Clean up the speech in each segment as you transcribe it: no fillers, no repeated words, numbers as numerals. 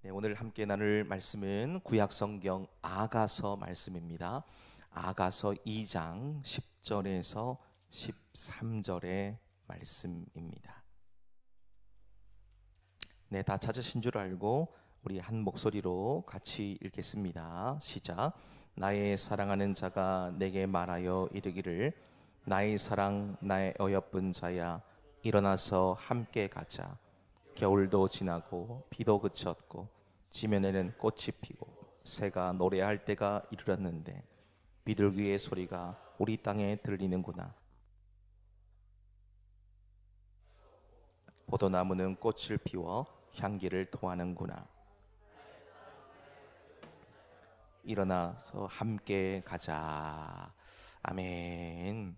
네, 오늘 함께 나눌 말씀은 구약성경 아가서 말씀입니다. 아가서 2장 10절에서 13절의 말씀입니다. 네, 다 찾으신 줄 알고 우리 한 목소리로 같이 읽겠습니다. 시작. 나의 사랑하는 자가 내게 말하여 이르기를 나의 사랑 나의 어여쁜 자야 일어나서 함께 가자. 겨울도 지나고 비도 그쳤고 지면에는 꽃이 피고 새가 노래할 때가 이르렀는데 비둘기의 소리가 우리 땅에 들리는구나. 포도나무는 꽃을 피워 향기를 토하는구나. 일어나서 함께 가자. 아멘.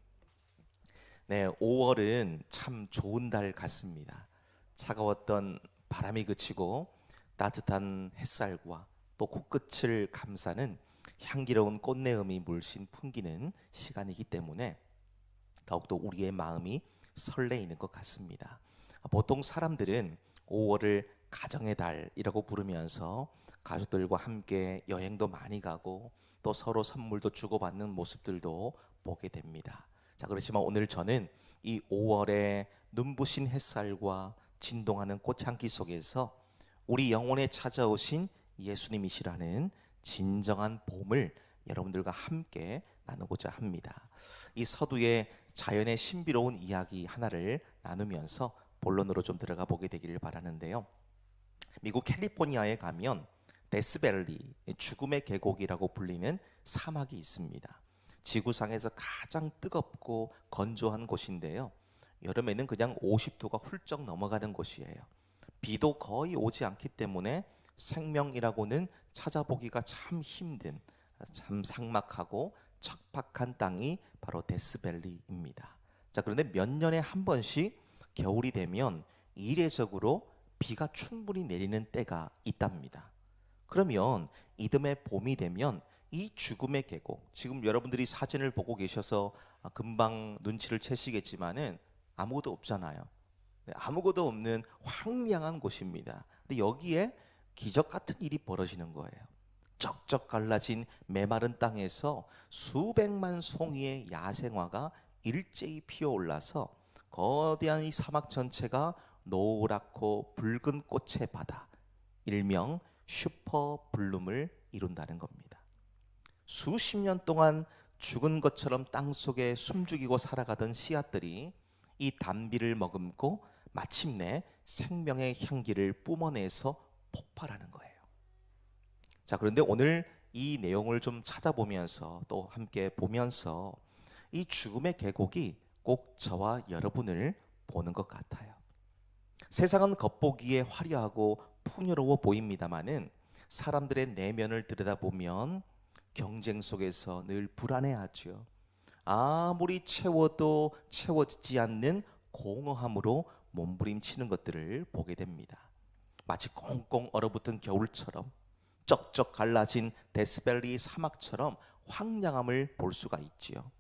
네, 5월은 참 좋은 달 같습니다. 차가웠던 바람이 그치고 따뜻한 햇살과 또 코끝을 감싸는 향기로운 꽃내음이 물씬 풍기는 시간이기 때문에 더욱더 우리의 마음이 설레이는 것 같습니다. 보통 사람들은 5월을 가정의 달이라고 부르면서 가족들과 함께 여행도 많이 가고 또 서로 선물도 주고받는 모습들도 보게 됩니다. 자, 그렇지만 오늘 저는 이 5월의 눈부신 햇살과 진동하는 꽃향기 속에서 우리 영혼에 찾아오신 예수님이시라는 진정한 봄을 여러분들과 함께 나누고자 합니다. 이 서두의 자연의 신비로운 이야기 하나를 나누면서 본론으로 좀 들어가 보게 되기를 바라는데요. 미국 캘리포니아에 가면 데스밸리, 죽음의 계곡이라고 불리는 사막이 있습니다. 지구상에서 가장 뜨겁고 건조한 곳인데요. 여름에는 그냥 50도가 훌쩍 넘어가는 곳이에요. 비도 거의 오지 않기 때문에 생명이라고는 찾아보기가 참 힘든, 참 삭막하고 척박한 땅이 바로 데스밸리입니다. 자, 그런데 몇 년에 한 번씩 겨울이 되면 이례적으로 비가 충분히 내리는 때가 있답니다. 그러면 이듬해 봄이 되면 이 죽음의 계곡, 지금 여러분들이 사진을 보고 계셔서 금방 눈치를 채시겠지만은 아무것도 없잖아요. 아무것도 없는 황량한 곳입니다. 근데 여기에 기적 같은 일이 벌어지는 거예요. 쩍쩍 갈라진 메마른 땅에서 수백만 송이의 야생화가 일제히 피어올라서 거대한 이 사막 전체가 노랗고 붉은 꽃의 바다, 일명 슈퍼 블룸을 이룬다는 겁니다. 수십 년 동안 죽은 것처럼 땅 속에 숨죽이고 살아가던 씨앗들이 이 단비를 머금고 마침내 생명의 향기를 뿜어내서 폭발하는 거예요. 자, 그런데 오늘 이 내용을 좀 찾아보면서 또 함께 보면서 이 죽음의 계곡이 꼭 저와 여러분을 보는 것 같아요. 세상은 겉보기에 화려하고 풍요로워 보입니다마는 사람들의 내면을 들여다보면 경쟁 속에서 늘 불안해하죠. 아무리 채워도 채워지지 않는 공허함으로 몸부림치는 것들을 보게 됩니다. 마치 꽁꽁 얼어붙은 겨울처럼 쩍쩍 갈라진 데스밸리 사막처럼 황량함을 볼 수가 있지요.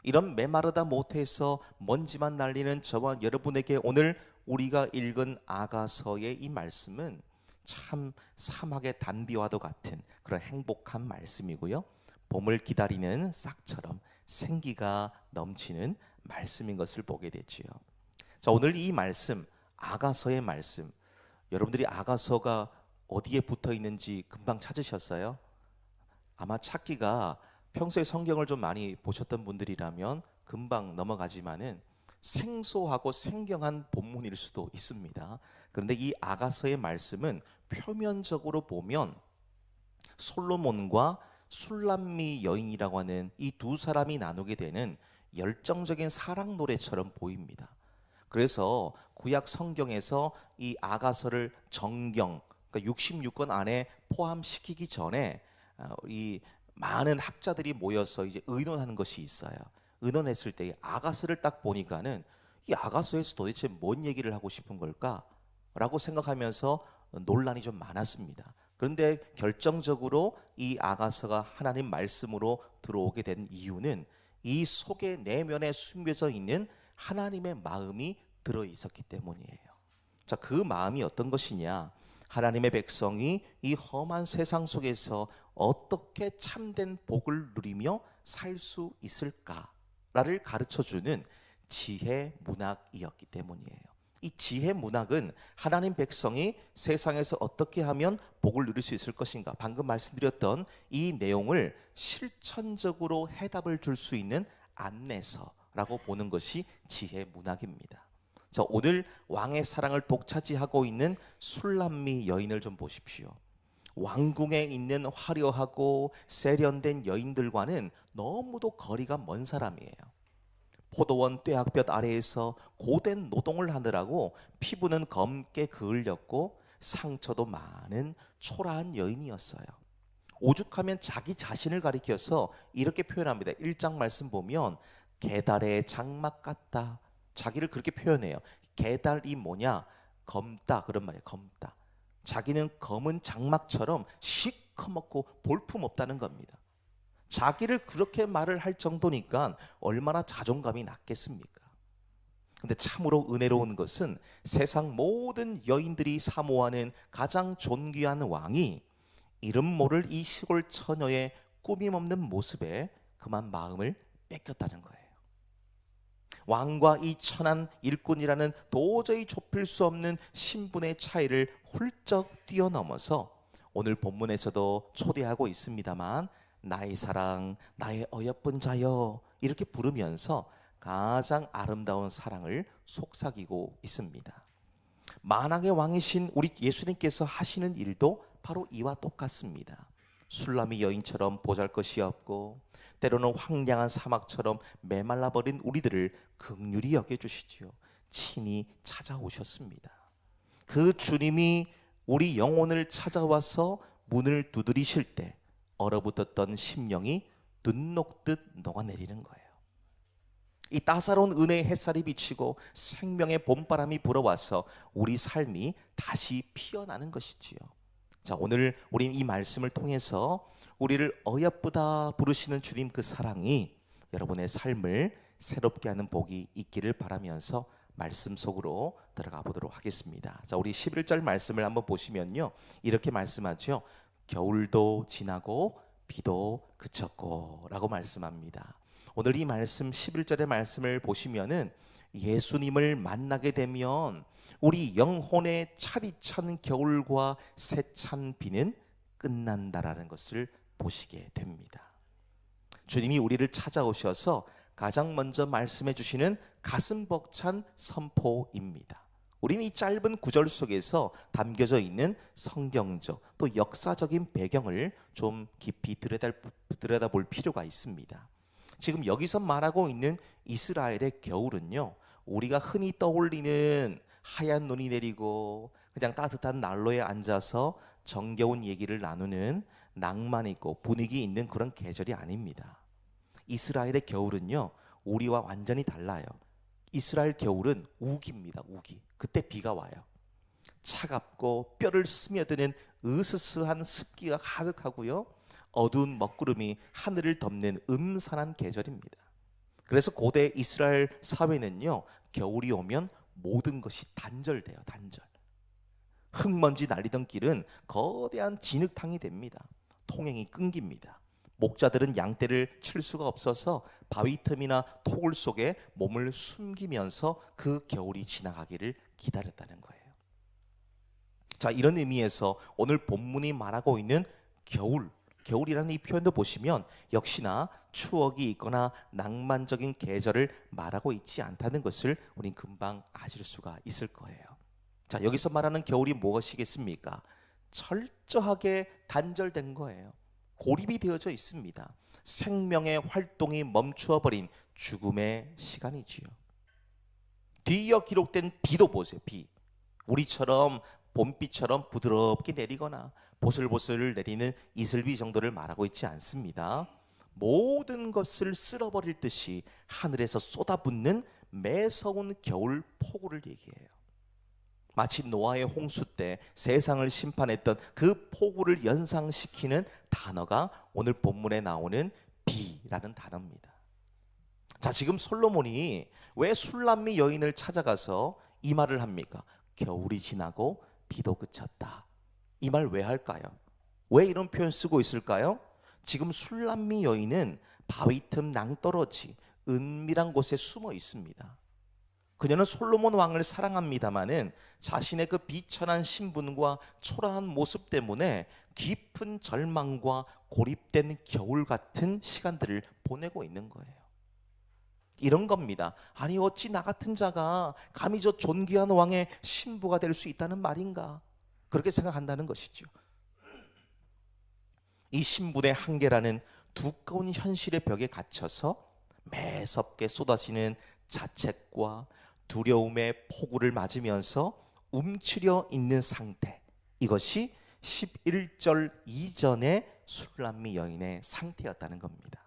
이런 메마르다 못해서 먼지만 날리는 저와 여러분에게 오늘 우리가 읽은 아가서의 이 말씀은 참 사막의 단비와도 같은 그런 행복한 말씀이고요. 봄을 기다리는 싹처럼 생기가 넘치는 말씀인 것을 보게 되지요. 자, 오늘 이 말씀, 아가서의 말씀, 여러분들이 아가서가 어디에 붙어 있는지 금방 찾으셨어요? 아마 찾기가 평소에 성경을 좀 많이 보셨던 분들이라면 금방 넘어가지만은 생소하고 생경한 본문일 수도 있습니다. 그런데 이 아가서의 말씀은 표면적으로 보면 솔로몬과 술람미 여인이라고 하는 이 두 사람이 나누게 되는 열정적인 사랑 노래처럼 보입니다. 그래서 구약 성경에서 이 아가서를 정경, 그러니까 66권 안에 포함시키기 전에 이 많은 학자들이 모여서 이제 의논하는 것이 있어요. 의논했을 때 아가서를 딱 보니까는 이 아가서에서 도대체 뭔 얘기를 하고 싶은 걸까라고 생각하면서 논란이 좀 많았습니다. 그런데 결정적으로 이 아가서가 하나님 말씀으로 들어오게 된 이유는 이 속에 내면에 숨겨져 있는 하나님의 마음이 들어 있었기 때문이에요. 자, 그 마음이 어떤 것이냐? 하나님의 백성이 이 험한 세상 속에서 어떻게 참된 복을 누리며 살 수 있을까를 가르쳐주는 지혜 문학이었기 때문이에요. 이 지혜 문학은 하나님 백성이 세상에서 어떻게 하면 복을 누릴 수 있을 것인가, 방금 말씀드렸던 이 내용을 실천적으로 해답을 줄 수 있는 안내서라고 보는 것이 지혜 문학입니다. 자, 오늘 왕의 사랑을 독차지하고 있는 술람미 여인을 좀 보십시오. 왕궁에 있는 화려하고 세련된 여인들과는 너무도 거리가 먼 사람이에요. 포도원 뙤약볕 아래에서 고된 노동을 하느라고 피부는 검게 그을렸고 상처도 많은 초라한 여인이었어요. 오죽하면 자기 자신을 가리켜서 이렇게 표현합니다. 1장 말씀 보면 게달의 장막 같다. 자기를 그렇게 표현해요. 게달이 뭐냐? 검다 그런 말이에요. 검다. 자기는 검은 장막처럼 시커멓고 볼품없다는 겁니다. 자기를 그렇게 말을 할 정도니까 얼마나 자존감이 낮겠습니까? 근데 참으로 은혜로운 것은 세상 모든 여인들이 사모하는 가장 존귀한 왕이 이름 모를 이 시골 처녀의 꾸밈없는 모습에 그만 마음을 뺏겼다는 거예요. 왕과 이 천한 일꾼이라는 도저히 좁힐 수 없는 신분의 차이를 훌쩍 뛰어넘어서 오늘 본문에서도 초대하고 있습니다만 나의 사랑, 나의 어여쁜 자여 이렇게 부르면서 가장 아름다운 사랑을 속삭이고 있습니다. 만왕의 왕이신 우리 예수님께서 하시는 일도 바로 이와 똑같습니다. 술람이 여인처럼 보잘것이 없고 때로는 황량한 사막처럼 메말라버린 우리들을 긍휼히 여겨주시지요. 친히 찾아오셨습니다. 그 주님이 우리 영혼을 찾아와서 문을 두드리실 때 얼어붙었던 심령이 눈 녹듯 녹아내리는 거예요. 이 따사로운 은혜의 햇살이 비치고 생명의 봄바람이 불어와서 우리 삶이 다시 피어나는 것이지요. 자, 오늘 우린 이 말씀을 통해서 우리를 어여쁘다 부르시는 주님 그 사랑이 여러분의 삶을 새롭게 하는 복이 있기를 바라면서 말씀 속으로 들어가 보도록 하겠습니다. 자, 우리 11절 말씀을 한번 보시면요, 이렇게 말씀하죠. 겨울도 지나고 비도 그쳤고 라고 말씀합니다. 오늘 이 말씀 11절의 말씀을 보시면은 예수님을 만나게 되면 우리 영혼의 차디찬 겨울과 세찬 비는 끝난다라는 것을 보시게 됩니다. 주님이 우리를 찾아오셔서 가장 먼저 말씀해 주시는 가슴 벅찬 선포입니다. 우리는 이 짧은 구절 속에서 담겨져 있는 성경적 또 역사적인 배경을 좀 깊이 들여다볼 필요가 있습니다. 지금 여기서 말하고 있는 이스라엘의 겨울은요, 우리가 흔히 떠올리는 하얀 눈이 내리고 그냥 따뜻한 난로에 앉아서 정겨운 얘기를 나누는 낭만 있고 분위기 있는 그런 계절이 아닙니다. 이스라엘의 겨울은요, 우리와 완전히 달라요. 이스라엘 겨울은 우기입니다. 우기. 그때 비가 와요. 차갑고 뼈를 스며드는 으스스한 습기가 가득하고요, 어두운 먹구름이 하늘을 덮는 음산한 계절입니다. 그래서 고대 이스라엘 사회는요, 겨울이 오면 모든 것이 단절돼요. 단절. 흙먼지 날리던 길은 거대한 진흙탕이 됩니다. 통행이 끊깁니다. 목자들은 양떼를 칠 수가 없어서 바위 틈이나 토굴 속에 몸을 숨기면서 그 겨울이 지나가기를 기다렸다는 거예요. 자, 이런 의미에서 오늘 본문이 말하고 있는 겨울이라는 이 표현도 보시면 역시나 추억이 있거나 낭만적인 계절을 말하고 있지 않다는 것을 우린 금방 아실 수가 있을 거예요. 자, 여기서 말하는 겨울이 무엇이겠습니까? 철저하게 단절된 거예요. 고립이 되어져 있습니다. 생명의 활동이 멈추어버린 죽음의 시간이지요. 뒤이어 기록된 비도 보세요. 비. 우리처럼 봄비처럼 부드럽게 내리거나 보슬보슬 내리는 이슬비 정도를 말하고 있지 않습니다. 모든 것을 쓸어버릴 듯이 하늘에서 쏟아붓는 매서운 겨울 폭우를 얘기해요. 마치 노아의 홍수 때 세상을 심판했던 그 폭우를 연상시키는 단어가 오늘 본문에 나오는 비라는 단어입니다. 자, 지금 솔로몬이 왜 술람미 여인을 찾아가서 이 말을 합니까? 겨울이 지나고 비도 그쳤다. 이 말 왜 할까요? 왜 이런 표현 쓰고 있을까요? 지금 술람미 여인은 바위 틈 낭떠러지 은밀한 곳에 숨어 있습니다. 그녀는 솔로몬 왕을 사랑합니다마는 자신의 그 비천한 신분과 초라한 모습 때문에 깊은 절망과 고립된 겨울 같은 시간들을 보내고 있는 거예요. 이런 겁니다. 아니 어찌 나 같은 자가 감히 저 존귀한 왕의 신부가 될 수 있다는 말인가? 그렇게 생각한다는 것이죠. 이 신분의 한계라는 두꺼운 현실의 벽에 갇혀서 매섭게 쏟아지는 자책과 두려움의 폭우를 맞으면서 움츠려 있는 상태, 이것이 11절 이전의 술람미 여인의 상태였다는 겁니다.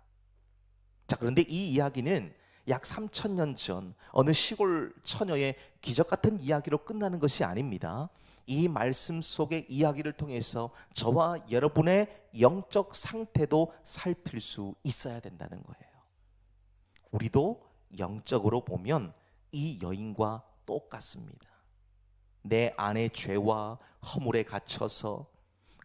자, 그런데 이 이야기는 약 3000년 전 어느 시골 처녀의 기적 같은 이야기로 끝나는 것이 아닙니다. 이 말씀 속의 이야기를 통해서 저와 여러분의 영적 상태도 살필 수 있어야 된다는 거예요. 우리도 영적으로 보면 이 여인과 똑같습니다. 내 안의 죄와 허물에 갇혀서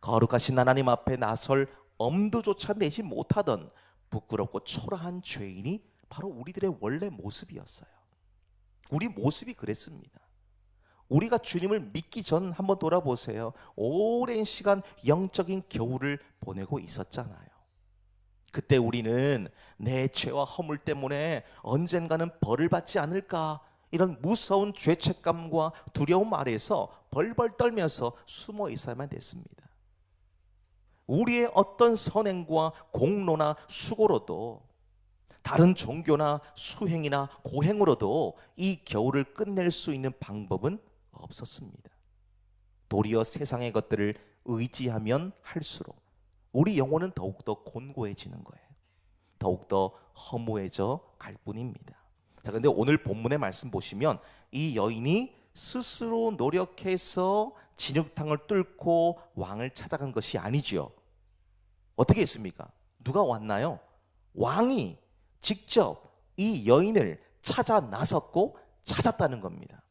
거룩하신 하나님 앞에 나설 엄두조차 내지 못하던 부끄럽고 초라한 죄인이 바로 우리들의 원래 모습이었어요. 우리 모습이 그랬습니다. 우리가 주님을 믿기 전 한번 돌아보세요. 오랜 시간 영적인 겨울을 보내고 있었잖아요. 그때 우리는 내 죄와 허물 때문에 언젠가는 벌을 받지 않을까, 이런 무서운 죄책감과 두려움 아래에서 벌벌 떨면서 숨어 있어야만 됐습니다. 우리의 어떤 선행과 공로나 수고로도, 다른 종교나 수행이나 고행으로도 이 겨울을 끝낼 수 있는 방법은 없었습니다. 도리어 세상의 것들을 의지하면 할수록 우리 영혼은 더욱더 곤고해지는 거예요. 더욱더 허무해져 갈 뿐입니다. 자, 근데 오늘 본문의 말씀 보시면 이 여인이 스스로 노력해서 진흙탕을 뚫고 왕을 찾아간 것이 아니지요. 어떻게 했습니까? 누가 왔나요? 왕이 직접 이 여인을 찾아 나섰고 찾았다는 겁니다.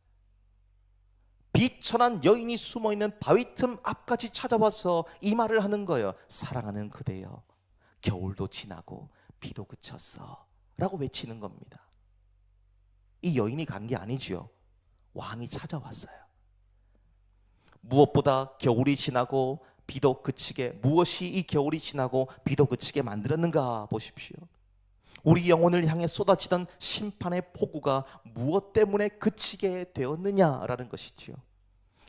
비천한 여인이 숨어있는 바위 틈 앞까지 찾아와서 이 말을 하는 거예요. 사랑하는 그대여, 겨울도 지나고 비도 그쳤어 라고 외치는 겁니다. 이 여인이 간 게 아니지요. 왕이 찾아왔어요. 무엇보다 겨울이 지나고 비도 그치게, 무엇이 이 겨울이 지나고 비도 그치게 만들었는가 보십시오. 우리 영혼을 향해 쏟아지던 심판의 폭우가 무엇 때문에 그치게 되었느냐라는 것이지요.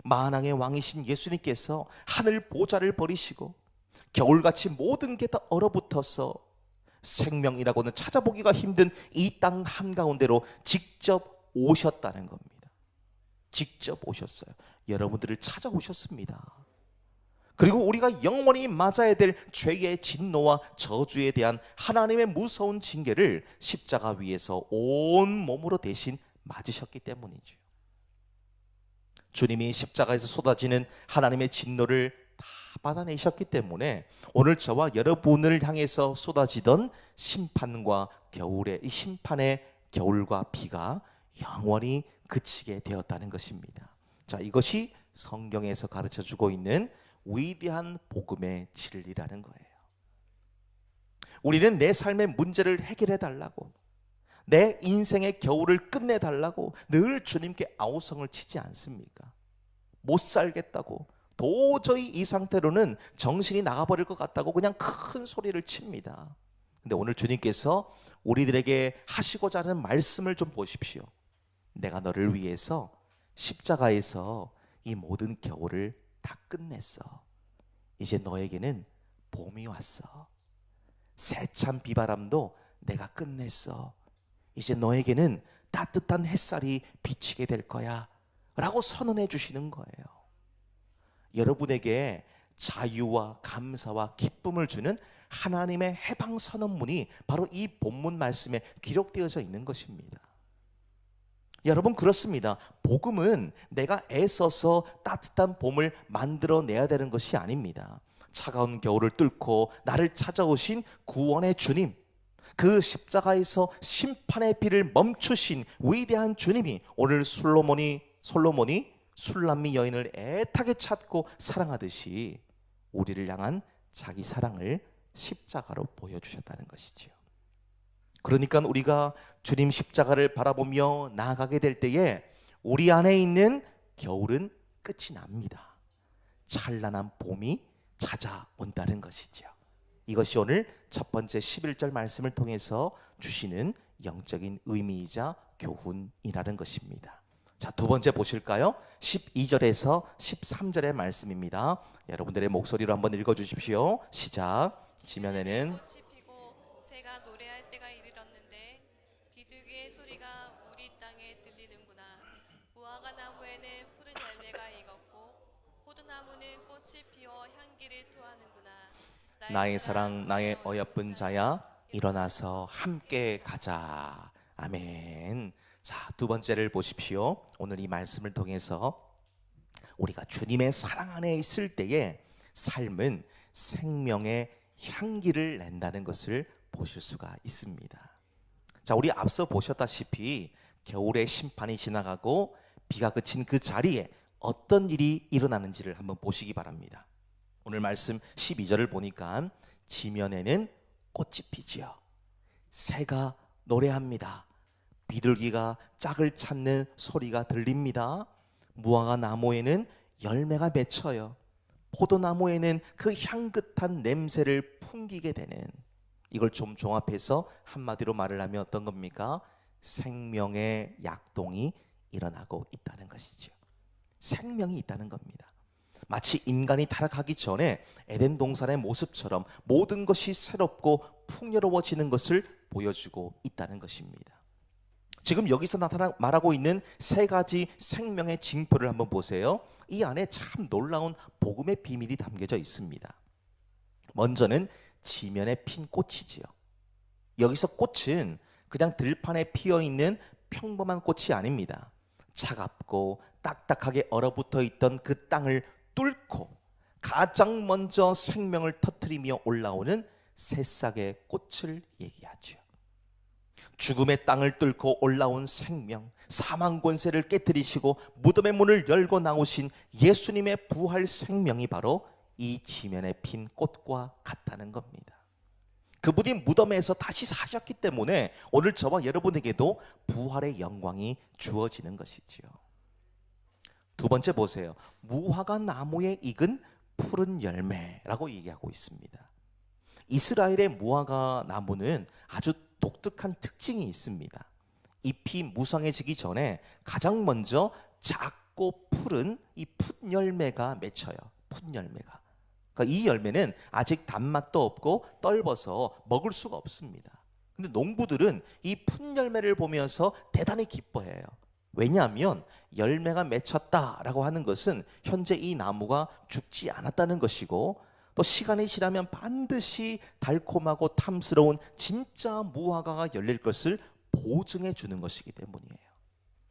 만왕의 왕이신 예수님께서 하늘 보좌를 버리시고 겨울같이 모든 게 다 얼어붙어서 생명이라고는 찾아보기가 힘든 이 땅 한가운데로 직접 오셨다는 겁니다. 직접 오셨어요. 여러분들을 찾아오셨습니다. 그리고 우리가 영원히 맞아야 될 죄의 진노와 저주에 대한 하나님의 무서운 징계를 십자가 위에서 온 몸으로 대신 맞으셨기 때문이죠. 주님이 십자가에서 쏟아지는 하나님의 진노를 다 받아내셨기 때문에 오늘 저와 여러분을 향해서 쏟아지던 심판과 겨울의 이 심판의 겨울과 비가 영원히 그치게 되었다는 것입니다. 자, 이것이 성경에서 가르쳐주고 있는 위대한 복음의 진리라는 거예요. 우리는 내 삶의 문제를 해결해 달라고, 내 인생의 겨울을 끝내달라고 늘 주님께 아우성을 치지 않습니까? 못 살겠다고, 도저히 이 상태로는 정신이 나가버릴 것 같다고 그냥 큰 소리를 칩니다. 근데 오늘 주님께서 우리들에게 하시고자 하는 말씀을 좀 보십시오. 내가 너를 위해서 십자가에서 이 모든 겨울을 다 끝냈어. 이제 너에게는 봄이 왔어. 세찬 비바람도 내가 끝냈어. 이제 너에게는 따뜻한 햇살이 비치게 될 거야 라고 선언해 주시는 거예요. 여러분에게 자유와 감사와 기쁨을 주는 하나님의 해방 선언문이 바로 이 본문 말씀에 기록되어져 있는 것입니다. 여러분, 그렇습니다. 복음은 내가 애써서 따뜻한 봄을 만들어내야 되는 것이 아닙니다. 차가운 겨울을 뚫고 나를 찾아오신 구원의 주님, 그 십자가에서 심판의 비를 멈추신 위대한 주님이 오늘 솔로몬이 술람미 여인을 애타게 찾고 사랑하듯이 우리를 향한 자기 사랑을 십자가로 보여주셨다는 것이지요. 그러니까 우리가 주님 십자가를 바라보며 나아가게 될 때에 우리 안에 있는 겨울은 끝이 납니다. 찬란한 봄이 찾아온다는 것이죠. 이것이 오늘 첫 번째 11절 말씀을 통해서 주시는 영적인 의미이자 교훈이라는 것입니다. 자, 두 번째 보실까요? 12절에서 13절의 말씀입니다. 여러분들의 목소리로 한번 읽어주십시오. 시작. 지면에는 꽃이 피고 새가 노래할 때가 이르렀는데 비둘기의 소리가 우리 땅에 들리는구나. 무화과 나무에는 푸른 열매가 익었고 포도나무는 꽃이 피어 향기를 토하는구나. 나의 사랑 나의 어여쁜 자야 일어나서 함께 가자. 아멘. 자, 두 번째를 보십시오. 오늘 이 말씀을 통해서 우리가 주님의 사랑 안에 있을 때에 삶은 생명의 향기를 낸다는 것을 보실 수가 있습니다. 자, 우리 앞서 보셨다시피 겨울의 심판이 지나가고 비가 그친 그 자리에 어떤 일이 일어나는지를 한번 보시기 바랍니다. 오늘 말씀 12절을 보니까 지면에는 꽃이 피지요. 새가 노래합니다. 비둘기가 짝을 찾는 소리가 들립니다. 무화과 나무에는 열매가 맺혀요. 포도나무에는 그 향긋한 냄새를 풍기게 되는, 이걸 좀 종합해서 한마디로 말을 하면 어떤 겁니까? 생명의 약동이 일어나고 있다는 것이죠. 생명이 있다는 겁니다. 마치 인간이 타락하기 전에 에덴 동산의 모습처럼 모든 것이 새롭고 풍요로워지는 것을 보여주고 있다는 것입니다. 지금 여기서 말하고 있는 세 가지 생명의 징표를 한번 보세요. 이 안에 참 놀라운 복음의 비밀이 담겨져 있습니다. 먼저는 지면에 핀 꽃이지요. 여기서 꽃은 그냥 들판에 피어있는 평범한 꽃이 아닙니다. 차갑고 딱딱하게 얼어붙어 있던 그 땅을 뚫고 가장 먼저 생명을 터뜨리며 올라오는 새싹의 꽃을 얘기하죠. 죽음의 땅을 뚫고 올라온 생명, 사망 권세를 깨뜨리시고 무덤의 문을 열고 나오신 예수님의 부활 생명이 바로 이 지면에 핀 꽃과 같다는 겁니다. 그분이 무덤에서 다시 사셨기 때문에 오늘 저와 여러분에게도 부활의 영광이 주어지는 것이지요. 두 번째 보세요. 무화과 나무에 익은 푸른 열매라고 얘기하고 있습니다. 이스라엘의 무화과 나무는 아주 독특한 특징이 있습니다. 잎이 무성해지기 전에 가장 먼저 작고 푸른 이 풋열매가 맺혀요. 풋열매가. 그러니까 이 열매는 아직 단맛도 없고 떫어서 먹을 수가 없습니다. 근데 농부들은 이 풋열매를 보면서 대단히 기뻐해요. 왜냐하면 열매가 맺혔다라고 하는 것은 현재 이 나무가 죽지 않았다는 것이고, 또 시간이 지나면 반드시 달콤하고 탐스러운 진짜 무화과가 열릴 것을 보증해 주는 것이기 때문이에요.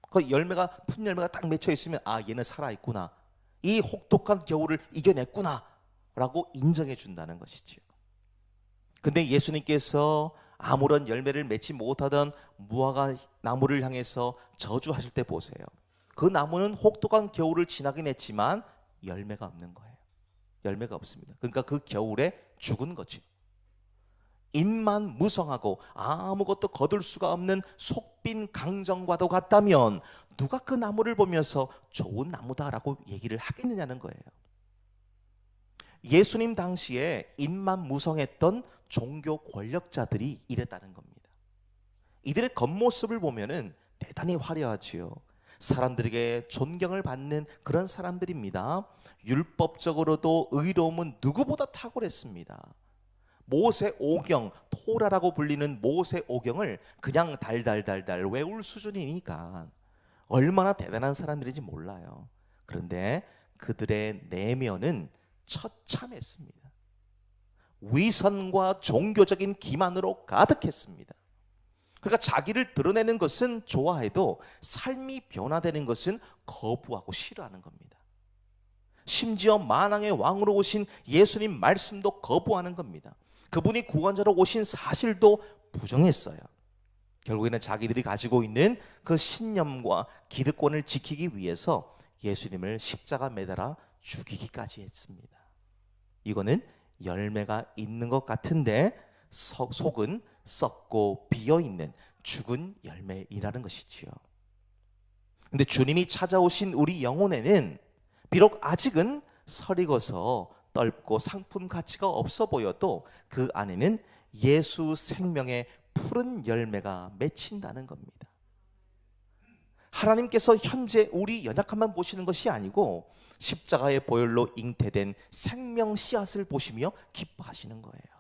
그 열매가, 풋열매가 딱 맺혀 있으면 아, 얘는 살아있구나, 이 혹독한 겨울을 이겨냈구나 라고 인정해 준다는 것이지요. 근데 예수님께서 아무런 열매를 맺지 못하던 무화과 나무를 향해서 저주하실 때 보세요. 그 나무는 혹독한 겨울을 지나긴 했지만 열매가 없는 거예요. 열매가 없습니다. 그러니까 그 겨울에 죽은 거죠. 잎만 무성하고 아무것도 거둘 수가 없는 속빈 강정과도 같다면 누가 그 나무를 보면서 좋은 나무다라고 얘기를 하겠느냐는 거예요. 예수님 당시에 잎만 무성했던 종교 권력자들이 이랬다는 겁니다. 이들의 겉모습을 보면은 대단히 화려하지요. 사람들에게 존경을 받는 그런 사람들입니다. 율법적으로도 의로움은 누구보다 탁월했습니다. 모세 오경, 토라라고 불리는 모세 오경을 그냥 달달달달 외울 수준이니까 얼마나 대단한 사람들인지 몰라요. 그런데 그들의 내면은 처참했습니다. 위선과 종교적인 기만으로 가득했습니다. 그러니까 자기를 드러내는 것은 좋아해도 삶이 변화되는 것은 거부하고 싫어하는 겁니다. 심지어 만왕의 왕으로 오신 예수님 말씀도 거부하는 겁니다. 그분이 구원자로 오신 사실도 부정했어요. 결국에는 자기들이 가지고 있는 그 신념과 기득권을 지키기 위해서 예수님을 십자가 매달아 죽이기까지 했습니다. 이거는 열매가 있는 것 같은데 속은 썩고 비어있는 죽은 열매이라는 것이지요. 근데 주님이 찾아오신 우리 영혼에는 비록 아직은 설익어서 떫고 상품 가치가 없어 보여도 그 안에는 예수 생명의 푸른 열매가 맺힌다는 겁니다. 하나님께서 현재 우리 연약함만 보시는 것이 아니고 십자가의 보혈로 잉태된 생명 씨앗을 보시며 기뻐하시는 거예요.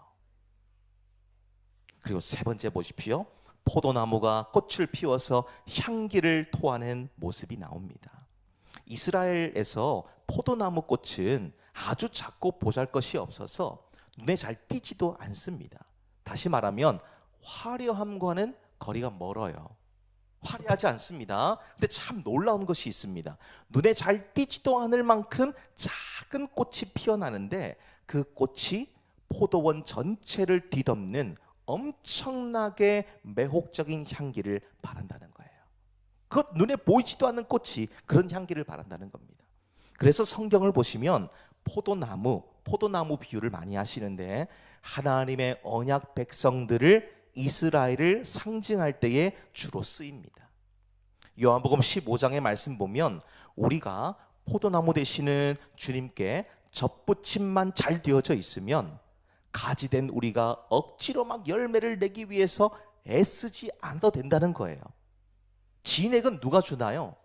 그리고 세 번째 보십시오. 포도나무가 꽃을 피워서 향기를 토하는 모습이 나옵니다. 이스라엘에서 포도나무 꽃은 아주 작고 보잘것이 없어서 눈에 잘 띄지도 않습니다. 다시 말하면 화려함과는 거리가 멀어요. 화려하지 않습니다. 근데 참 놀라운 것이 있습니다. 눈에 잘 띄지도 않을 만큼 작은 꽃이 피어나는데 그 꽃이 포도원 전체를 뒤덮는 엄청나게 매혹적인 향기를 바란다는 거예요. 그 눈에 보이지도 않는 꽃이 그런 향기를 바란다는 겁니다. 그래서 성경을 보시면 포도나무 비유를 많이 하시는데 하나님의 언약 백성들을 이스라엘을 상징할 때에 주로 쓰입니다. 요한복음 15장의 말씀 보면 우리가 포도나무 되시는 주님께 접붙임만 잘 되어져 있으면 가지된 우리가 억지로 막 열매를 내기 위해서 애쓰지 않아도 된다는 거예요. 진액은 누가 주나요?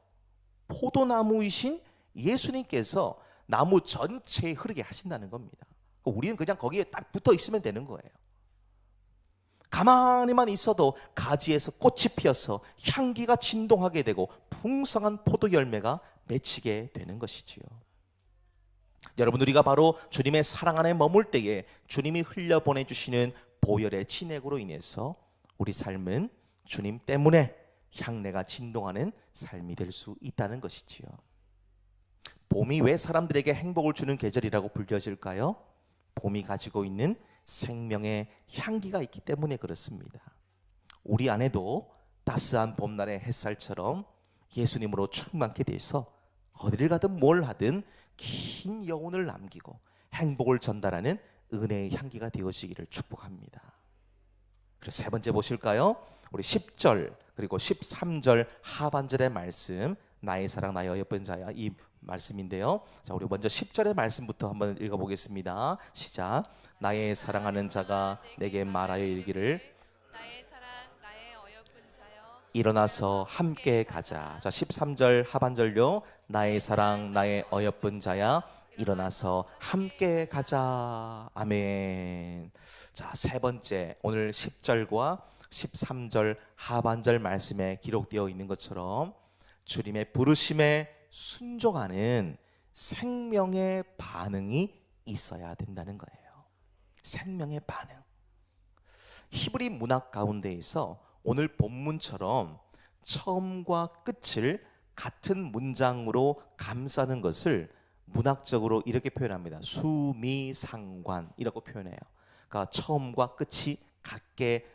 포도나무이신 예수님께서 나무 전체에 흐르게 하신다는 겁니다. 우리는 그냥 거기에 딱 붙어 있으면 되는 거예요. 가만히만 있어도 가지에서 꽃이 피어서 향기가 진동하게 되고 풍성한 포도 열매가 맺히게 되는 것이지요. 여러분, 우리가 바로 주님의 사랑 안에 머물 때에 주님이 흘려보내주시는 보혈의 진액으로 인해서 우리 삶은 주님 때문에 향내가 진동하는 삶이 될 수 있다는 것이지요. 봄이 왜 사람들에게 행복을 주는 계절이라고 불려질까요? 봄이 가지고 있는 생명의 향기가 있기 때문에 그렇습니다. 우리 안에도 따스한 봄날의 햇살처럼 예수님으로 충만케 돼서 어디를 가든 뭘 하든 긴 여운을 남기고 행복을 전달하는 은혜의 향기가 되어지기를 축복합니다. 그리고 세 번째 보실까요? 우리 10절 그리고 13절 하반절의 말씀, 나의 사랑 나의 어여쁜 자야, 이 말씀인데요. 자, 우리 먼저 10절의 말씀부터 한번 읽어보겠습니다. 시작. 나의 사랑하는 자가 내게 말하여 이르기를 나의 사랑 나의 어여쁜 자여 일어나서 함께 가자. 자, 13절 하반절요. 나의 사랑 나의 어여쁜 자야 일어나서 함께 가자. 아멘. 자, 세 번째, 오늘 10절과 13절 하반절 말씀에 기록되어 있는 것처럼 주님의 부르심에 순종하는 생명의 반응이 있어야 된다는 거예요. 생명의 반응. 히브리 문학 가운데에서 오늘 본문처럼 처음과 끝을 같은 문장으로 감싸는 것을 문학적으로 이렇게 표현합니다. 수미상관이라고 표현해요. 그러니까 처음과 끝이 같게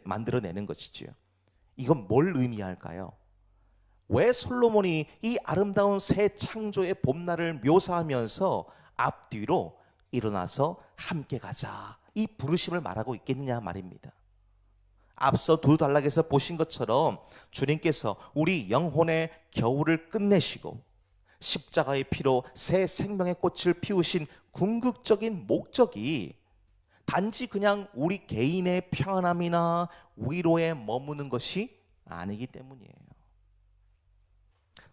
만들어내는 것이지요. 이건 뭘 의미할까요? 왜 솔로몬이 이 아름다운 새 창조의 봄날을 묘사하면서 앞뒤로 일어나서 함께 가자, 이 부르심을 말하고 있겠느냐 말입니다. 앞서 두 단락에서 보신 것처럼 주님께서 우리 영혼의 겨울을 끝내시고 십자가의 피로 새 생명의 꽃을 피우신 궁극적인 목적이 단지 그냥 우리 개인의 평안함이나 위로에 머무는 것이 아니기 때문이에요.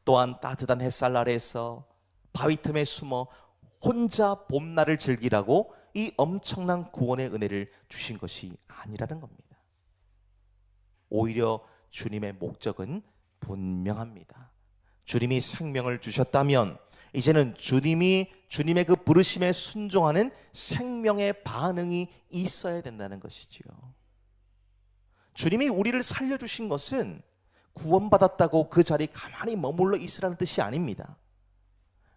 또한 따뜻한 햇살 아래에서 바위 틈에 숨어 혼자 봄날을 즐기라고 이 엄청난 구원의 은혜를 주신 것이 아니라는 겁니다. 오히려 주님의 목적은 분명합니다. 주님이 생명을 주셨다면 이제는 주님의 그 부르심에 순종하는 생명의 반응이 있어야 된다는 것이지요. 주님이 우리를 살려주신 것은 구원받았다고 그 자리에 가만히 머물러 있으라는 뜻이 아닙니다.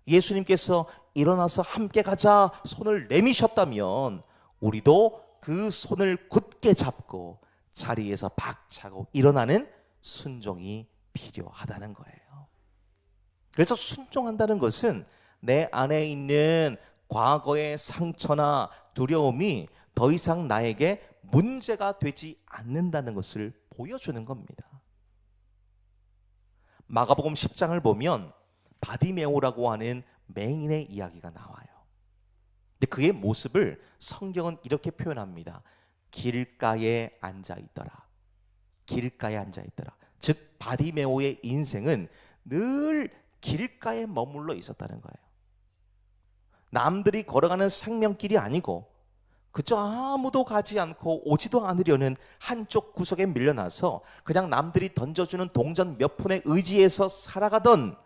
예수님께서 일어나서 함께 가자 손을 내미셨다면 우리도 그 손을 굳게 잡고 자리에서 박차고 일어나는 순종이 필요하다는 거예요. 그래서 순종한다는 것은 내 안에 있는 과거의 상처나 두려움이 더 이상 나에게 문제가 되지 않는다는 것을 보여주는 겁니다. 마가복음 10장을 보면 바디메오라고 하는 맹인의 이야기가 나와요. 근데 그의 모습을 성경은 이렇게 표현합니다. 길가에 앉아 있더라. 길가에 앉아 있더라. 즉 바디메오의 인생은 늘 길가에 머물러 있었다는 거예요. 남들이 걸어가는 생명길이 아니고 그저 아무도 가지 않고 오지도 않으려는 한쪽 구석에 밀려나서 그냥 남들이 던져주는 동전 몇 푼에 의지해서 살아가던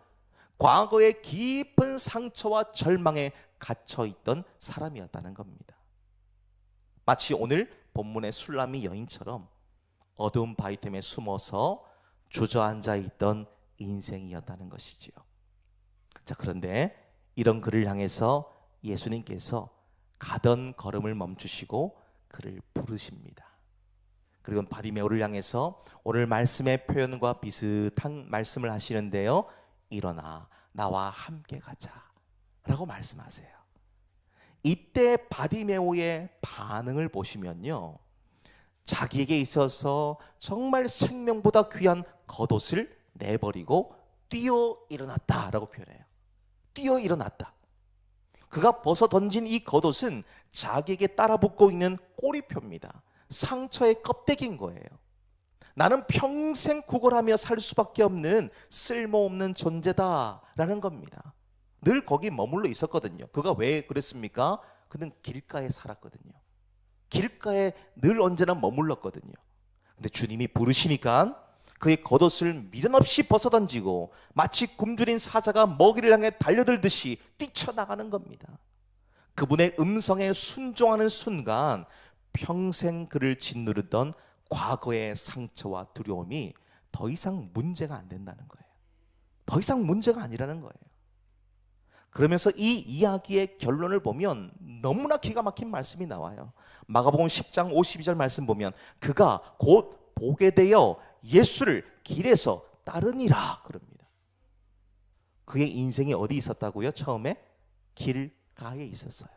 과거의 깊은 상처와 절망에 갇혀있던 사람이었다는 겁니다. 마치 오늘 본문의 술람이 여인처럼 어두운 바위 틈에 숨어서 주저앉아 있던 인생이었다는 것이지요. 자, 그런데 이런 그를 향해서 예수님께서 가던 걸음을 멈추시고 그를 부르십니다. 그리고 바디메오를 향해서 오늘 말씀의 표현과 비슷한 말씀을 하시는데요. 일어나 나와 함께 가자 라고 말씀하세요. 이때 바디메오의 반응을 보시면요, 자기에게 있어서 정말 생명보다 귀한 겉옷을 내버리고 뛰어 일어났다라고 표현해요. 뛰어 일어났다. 그가 벗어 던진 이 겉옷은 자기에게 따라붙고 있는 꼬리표입니다. 상처의 껍데기인 거예요. 나는 평생 구걸하며 살 수밖에 없는 쓸모없는 존재다라는 겁니다. 늘 거기 머물러 있었거든요. 그가 왜 그랬습니까? 그는 길가에 살았거든요. 길가에 늘 언제나 머물렀거든요. 근데 주님이 부르시니까 그의 겉옷을 미련 없이 벗어던지고 마치 굶주린 사자가 먹이를 향해 달려들듯이 뛰쳐나가는 겁니다. 그분의 음성에 순종하는 순간 평생 그를 짓누르던 과거의 상처와 두려움이 더 이상 문제가 안 된다는 거예요. 더 이상 문제가 아니라는 거예요. 그러면서 이 이야기의 결론을 보면 너무나 기가 막힌 말씀이 나와요. 마가복음 10장 52절 말씀 보면 그가 곧 보게 되어 예수를 길에서 따르니라 그럽니다. 그의 인생이 어디 있었다고요? 처음에 길가에 있었어요.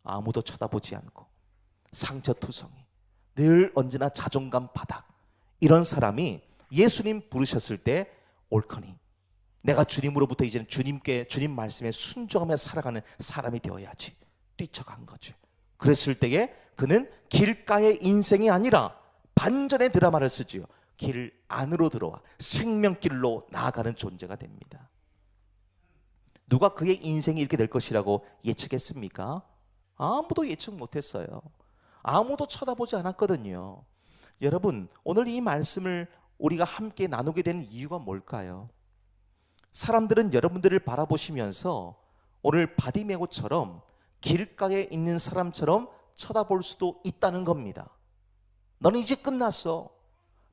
아무도 쳐다보지 않고 상처투성이, 늘 언제나 자존감 바닥, 이런 사람이 예수님 부르셨을 때 옳거니 내가 주님으로부터 이제는 주님 말씀에 순종하며 살아가는 사람이 되어야지 뛰쳐간 거죠. 그랬을 때에 그는 길가의 인생이 아니라 반전의 드라마를 쓰지요. 길 안으로 들어와 생명길로 나아가는 존재가 됩니다. 누가 그의 인생이 이렇게 될 것이라고 예측했습니까? 아무도 예측 못했어요. 아무도 쳐다보지 않았거든요. 여러분, 오늘 이 말씀을 우리가 함께 나누게 되는 이유가 뭘까요? 사람들은 여러분들을 바라보시면서 오늘 바디메오처럼 길가에 있는 사람처럼 쳐다볼 수도 있다는 겁니다. 너는 이제 끝났어.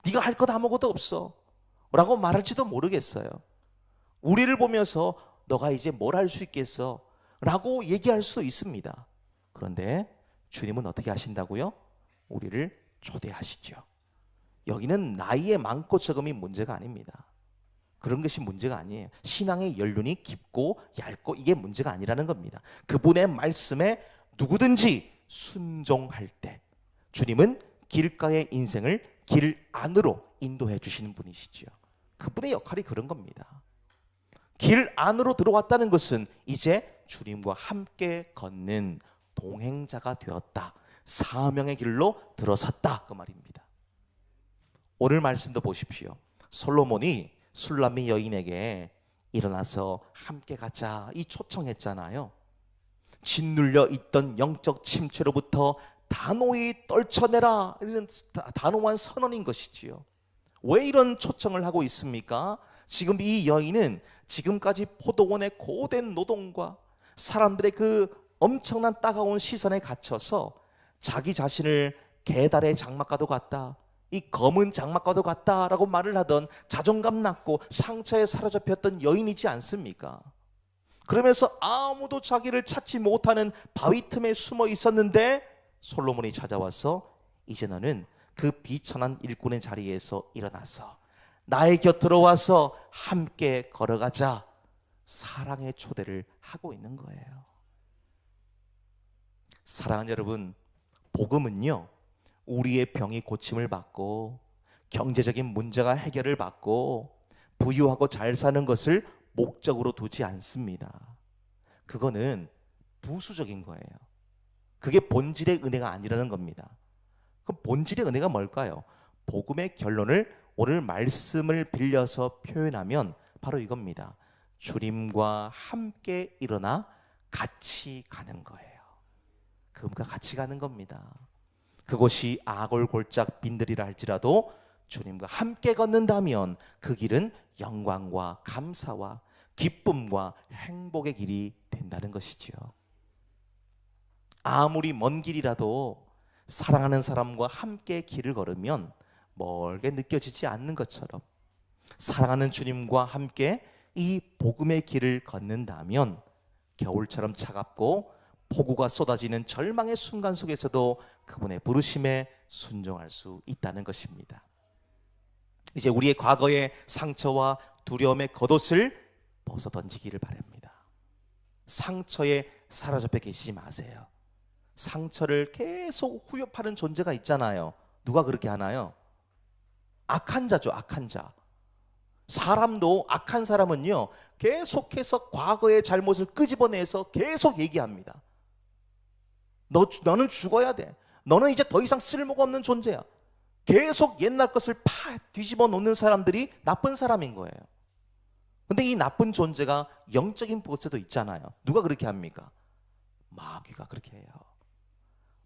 네가 할 것 아무것도 없어 라고 말할지도 모르겠어요. 우리를 보면서 너가 이제 뭘 할 수 있겠어 라고 얘기할 수도 있습니다. 그런데 주님은 어떻게 하신다고요? 우리를 초대하시죠. 여기는 나이의 많고 적음이 문제가 아닙니다. 그런 것이 문제가 아니에요. 신앙의 연륜이 깊고 얇고 이게 문제가 아니라는 겁니다. 그분의 말씀에 누구든지 순종할 때 주님은 길가의 인생을 길 안으로 인도해 주시는 분이시죠. 그분의 역할이 그런 겁니다. 길 안으로 들어왔다는 것은 이제 주님과 함께 걷는 동행자가 되었다. 사명의 길로 들어섰다. 그 말입니다. 오늘 말씀도 보십시오. 솔로몬이 술람미 여인에게 일어나서 함께 가자 이 초청했잖아요. 짓눌려 있던 영적 침체로부터 단호히 떨쳐내라, 이런 단호한 선언인 것이지요. 왜 이런 초청을 하고 있습니까? 지금 이 여인은 지금까지 포도원의 고된 노동과 사람들의 그 엄청난 따가운 시선에 갇혀서 자기 자신을 개달의 장막과도 같다, 이 검은 장막과도 같다라고 말을 하던 자존감 낮고 상처에 사로잡혔던 여인이지 않습니까? 그러면서 아무도 자기를 찾지 못하는 바위 틈에 숨어 있었는데 솔로몬이 찾아와서 이제 너는 그 비천한 일꾼의 자리에서 일어나서 나의 곁으로 와서 함께 걸어가자 사랑의 초대를 하고 있는 거예요. 사랑하는 여러분, 복음은요, 우리의 병이 고침을 받고 경제적인 문제가 해결을 받고 부유하고 잘 사는 것을 목적으로 두지 않습니다. 그거는 부수적인 거예요. 그게 본질의 은혜가 아니라는 겁니다. 그럼 본질의 은혜가 뭘까요? 복음의 결론을 오늘 말씀을 빌려서 표현하면 바로 이겁니다. 주님과 함께 일어나 같이 가는 거예요. 그분과 같이 가는 겁니다. 그곳이 아골골짝 빈들이라 할지라도 주님과 함께 걷는다면 그 길은 영광과 감사와 기쁨과 행복의 길이 된다는 것이지요. 아무리 먼 길이라도 사랑하는 사람과 함께 길을 걸으면 멀게 느껴지지 않는 것처럼 사랑하는 주님과 함께 이 복음의 길을 걷는다면 겨울처럼 차갑고 폭우가 쏟아지는 절망의 순간 속에서도 그분의 부르심에 순종할 수 있다는 것입니다. 이제 우리의 과거의 상처와 두려움의 겉옷을 벗어 던지기를 바랍니다. 상처에 사로잡혀 계시지 마세요. 상처를 계속 후벼파는 존재가 있잖아요. 누가 그렇게 하나요? 악한 자죠, 악한 자. 사람도 악한 사람은요, 계속해서 과거의 잘못을 끄집어내서 계속 얘기합니다. 너는 죽어야 돼. 너는 이제 더 이상 쓸모가 없는 존재야. 계속 옛날 것을 뒤집어 놓는 사람들이 나쁜 사람인 거예요. 근데 이 나쁜 존재가 영적인 곳에도 있잖아요. 누가 그렇게 합니까? 마귀가 그렇게 해요.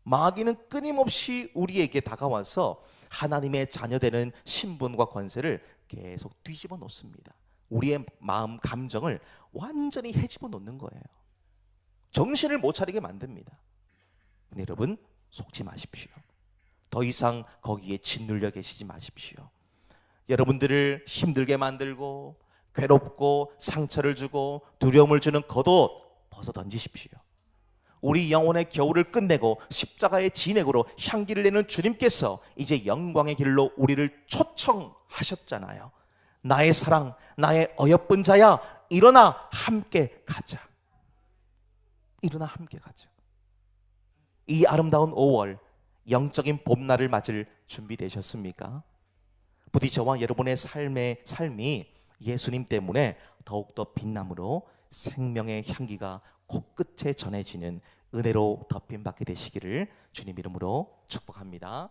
마귀는 끊임없이 우리에게 다가와서 하나님의 자녀되는 신분과 권세를 계속 뒤집어 놓습니다. 우리의 마음, 감정을 완전히 헤집어 놓는 거예요. 정신을 못 차리게 만듭니다. 근데 여러분, 속지 마십시오. 더 이상 거기에 짓눌려 계시지 마십시오. 여러분들을 힘들게 만들고 괴롭고 상처를 주고 두려움을 주는 겉옷 벗어 던지십시오. 우리 영혼의 겨울을 끝내고 십자가의 진액으로 향기를 내는 주님께서 이제 영광의 길로 우리를 초청하셨잖아요. 나의 사랑, 나의 어여쁜 자야, 일어나 함께 가자. 일어나 함께 가자. 이 아름다운 5월 영적인 봄날을 맞을 준비되셨습니까? 부디 저와 여러분의 삶이 예수님 때문에 더욱더 빛남으로 생명의 향기가 코끝에 전해지는 은혜로 덮임받게 되시기를 주님 이름으로 축복합니다.